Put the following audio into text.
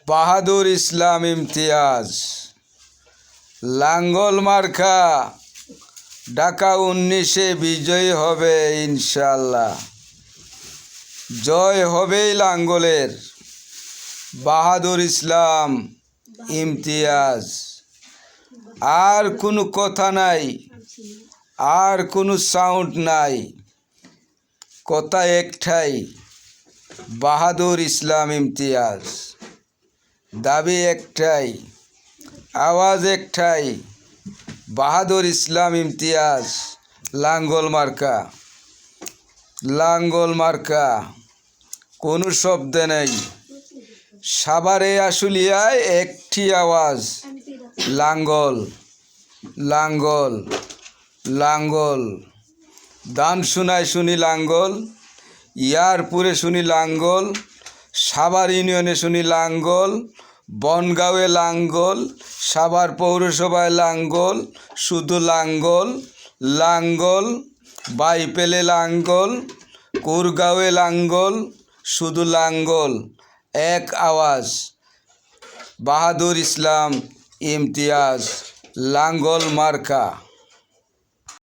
বাহাদুর ইসলাম ইমতিয়াজ, লাঙ্গল মার্কা ঢাকা 19-এ বিজয়ী হবে ইনশাল্লাহ। জয় হবেই লাঙ্গলের। বাহাদুর ইসলাম ইমতিয়াজ। আর কোনো কথা নাই, আর কোনো সাউন্ড নাই, কথা একটাই, বাহাদুর ইসলাম ইমতিয়াজ। দাবি একটাই, আওয়াজ একটাই, বাহাদুর ইসলাম ইমতিয়াজ। লাঙ্গল মার্কা, লাঙ্গল মার্কা, কোনো শব্দ নেই। সাভারে আশুলিয়ায় একটি আওয়াজ, লাঙ্গল, লাঙ্গল, লাঙ্গল। দানসুনায় শুনি লাঙ্গল, ইয়ারপুরে শুনি লাঙ্গল, সাভার ইউনিয়নে শুনি লাঙ্গল, বনগাঁওয়ে লাঙ্গল, সাভার পৌরসভায় লাঙ্গল, শুধু লাঙ্গল, লাঙ্গল। বাইপেলে লাঙ্গল, কুরগাঁওয়ে লাঙ্গল, শুধু লাঙ্গল। এক আওয়াজ, বাহাদুর ইসলাম ইমতিয়াজ, লাঙ্গল মার্কা।